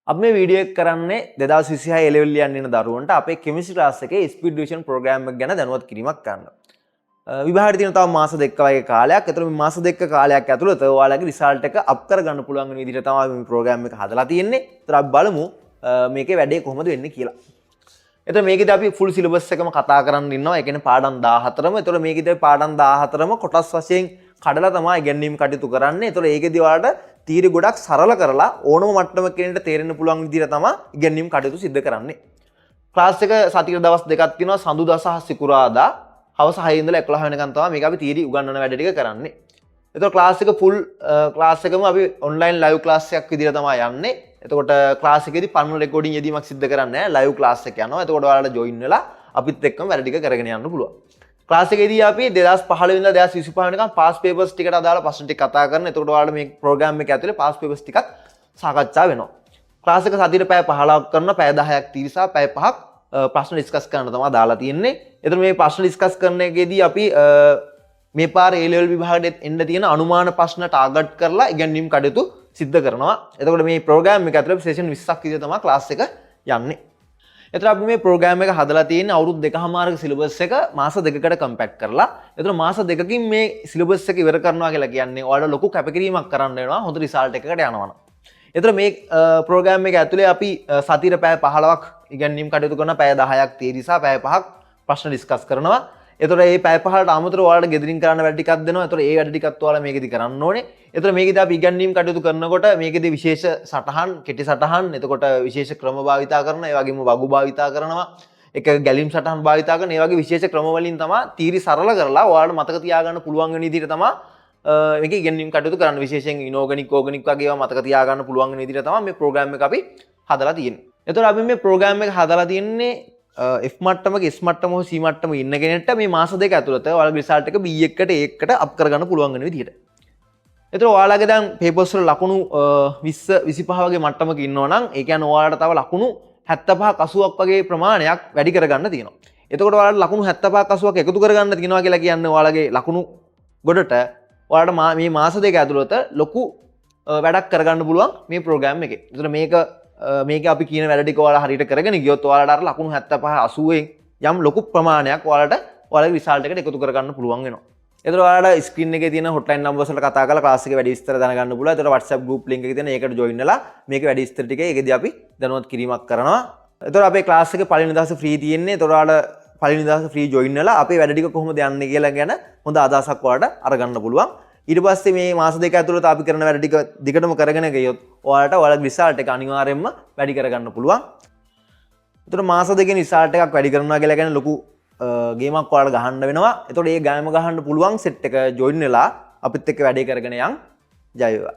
අපි මේ වීඩියෝ එක කරන්නේ 2026 A level යන්න ඉන්න දරුවන්ට අපේ කෙමිස්ට්‍රි ක්ලාස් එකේ ස්පීඩ් ඩිවිෂන් ප්‍රෝග්‍රෑම් එක ගැන දැනුවත් කිරීමක් කරන්න. විභාගයට තියෙන තව මාස දෙකක වගේ කාලයක්. ඒතර මේ මාස දෙකක කාලයක් ඇතුළත ඔයාලගේ රිසල්ට් එක අප් කරගන්න පුළුවන් වෙන විදිහට තමයි මේ ප්‍රෝග්‍රෑම් එක හදලා තියෙන්නේ. ඒතර අපි බලමු මේකේ වැඩේ කොහොමද වෙන්නේ කියලා. එතකොට මේකෙදි අපි ෆුල් සිලබස් එකම කතා කරන්න ඉන්නවා. ඒ කියන්නේ පාඩම් 14ම. එතකොට මේකෙදි පාඩම් 14ම කොටස් වශයෙන් කඩලා තමයි ඉගෙනීම් කටයුතු කරන්නේ. එතකොට ඒකෙදි ඔයාලට තීරි ගොඩක් සරල කරලා ඕනම මට්ටමක කෙනෙක්ට තේරෙන්න පුළුවන් විදිහට තමයි ඉගෙනීම් කටයුතු සිද්ධ කරන්නේ. ක්ලාස් එක සතියේ දවස් දෙකක් තියෙනවා. සඳුදා සහ සිකුරාදා හවස 6 ඉඳලා 11 වෙනකන් තමයි මේක අපි තීරි උගන්වන වැඩ ටික කරන්නේ. එතකොට ක්ලාස් එක ෆුල් ක්ලාස් එකම අපි ඔන්ලයින් ලයිව් ක්ලාස් එකක් විදිහට තමයි යන්නේ. එතකොට ක්ලාස් එකේදී පරණ රෙකෝඩින් යෙදීමක් සිද්ධ කරන්නේ නැහැ. ලයිව් ක්ලාස් එක යනවා. එතකොට ඔයාලට ජොයින් වෙලා අපිත් එක්කම වැඩ ටික කරගෙන යන්න පුළුවන්. ක්ලාස් එකේදී අපි 2015 ඉඳලා 2025 වෙනකම් පාස් පේපර්ස් ටිකට අදාළ ප්‍රශ්න ටික කතා කරන. එතකොට ඔයාලට මේ ප්‍රෝග්‍රෑම් එක ඇතුලේ පාස් පේපර්ස් ටිකක් සාකච්ඡා වෙනවා. ක්ලාස් එක සතියේ පැය 15ක් කරනවා. පැය 10ක් තීරසා පැය 5ක් ප්‍රශ්න ඩිස්කස් කරන්න තමයි දාලා තියෙන්නේ. එතකොට මේ ප්‍රශ්න ඩිස්කස් කරන එකේදී අපි මේ පාර A level විභාගයට එන්න තියෙන අනුමාන ප්‍රශ්න ටාගට් කරලා ඉගෙනීම් කටයුතු සිද්ධ කරනවා. එතකොට මේ ප්‍රෝග්‍රෑම් එක ඇතුළේ සෙෂන් 20ක් විතර තමයි ක්ලාස් එක යන්නේ. එතකොට අපි මේ ප්‍රෝග්‍රෑම් එක හදලා තියෙන්නේ අවුරුදු 2කමාරක සිලබස් එක මාස දෙකකට කම්පැක්ට් කරලා. එතකොට මාස දෙකකින් මේ සිලබස් එක ඉවර කරනවා කියලා කියන්නේ ඔයාලට ලොකු කැපකිරීමක් කරන්න වෙනවා හොඳ රිසල්ට් එකකට යනවනම්. එතකොට මේ ප්‍රෝග්‍රෑම් එක ඇතුලේ අපි සතියේ පැය 15ක් ඉගෙනීම් කටයුතු කරන පැය 10ක් තීරිසා පැය 5ක් ප්‍රශ්න ඩිස්කස් කරනවා. එතකොට මේ පැය 15ට අමතරව ඔයාලට ගෙදරින් කරන්න වැඩ ටිකක් දෙනවා. එතකොට ඒ වැඩ ටිකත් ඔයාලා මේකෙදි කරන්න ඕනේ. එතකොට මේකෙදි අපි ඉගෙනීම් කටයුතු කරනකොට මේකෙදි විශේෂ සටහන්, කෙටි සටහන්, එතකොට විශේෂ ක්‍රම භාවිතා කරනවා. ඒ වගේම වගු භාවිතා කරනවා. එක ගැලීම් සටහන් භාවිතා කරන. ඒ වගේ විශේෂ ක්‍රම වලින් තමයි තීරි සරල කරලා ඔයාලට මතක තියාගන්න පුළුවන් වෙන විදිහට තමයි මේක ඉගෙනීම් කටයුතු කරන්න. විශේෂයෙන් ඉනෝගනික්, ඕගනික් වගේ ඒවා මතක තියාගන්න පුළුවන් වෙන විදිහට තමයි මේ ප්‍රෝග්‍රෑම් එක අපි හදලා තියෙන්නේ. එතකොට අපි මේ ප්‍රෝග්‍රෑම් එක හදලා තියෙන්නේ F මට්ටමක S මට්ටම හෝ C මට්ටම ඉන්න කෙනෙක්ට මේ මාස දෙක ඇතුළත ඔයාලගේ රිසල්ට් එක B එකට A එකට අප් කරගන්න පුළුවන් වෙන විදිහට. එතකොට ඔයාලගේ දැන් පේපර්ස් වල ලකුණු 20 25 වගේ මට්ටමක ඉන්නවා නම් ඒ කියන්නේ ඔයාලට තව ලකුණු 75ක් 80ක් වගේ ප්‍රමාණයක් වැඩි කරගන්න තියෙනවා. එතකොට ඔයාලට ලකුණු 75ක් 80ක් එකතු කරගන්න තියෙනවා කියලා කියන්නේ ඔයාලගේ ලකුණු ගොඩට ඔයාලට මේ මාස දෙක ඇතුළත ලොකු වැඩක් කරගන්න පුළුවන් මේ ප්‍රෝග්‍රෑම් එකේ. එතකොට මේක අපි කියන වැඩ ටික ඔයාලා හරියට කරගෙන ගියොත් ඔයාලට අර ලකුණු 75 80න් යම් ලොකු ප්‍රමාණයක් ඔයාලට ඔයාලගේ රිසල්ට් එකට එකතු කරගන්න පුළුවන් වෙනවා. එතකොට ඔයාලට ස්ක්‍රීන් එකේ තියෙන හොට්ලයින් නම්බර්ස් වලට කතා කරලා ක්ලාස් එකේ වැඩි විස්තර දැනගන්න පුළුවන්. එතකොට WhatsApp group link එකේ තියෙන ඒකට join වෙලා මේකේ වැඩි විස්තර ටික ඒකෙදී අපි දැනුවත් කිරීමක් කරනවා. එතකොට අපේ ක්ලාස් එකේ පළවෙනි දවසේ free තියෙන්නේ. එතකොට ඔයාලට පළවෙනි දවසේ free join වෙලා අපේ වැඩ ටික කොහොමද යන්නේ කියලා ගැන හොඳ අදහසක් ඔයාලට අරගන්න පුළුවන්. ඊට පස්සේ මේ මාස දෙක ඇතුළත අපි කරන වැඩ ටික දිගටම කරගෙන ගියොත් ඔයාලට ඔයාලගේ රිසල්ට් එක අනිවාර්යයෙන්ම වැඩි කරගන්න පුළුවන්. එතකොට මාස දෙකේ රිසල්ට් එකක් වැඩි කරනවා කියලා කියන්නේ ලොකු ගේමක් ඔයාලට ගහන්න වෙනවා. එතකොට ඒ ගේම ගහන්න පුළුවන් සෙට් එක ජොයින් වෙලා අපිත් එක්ක වැඩේ කරගෙන යන් ජය වේවා.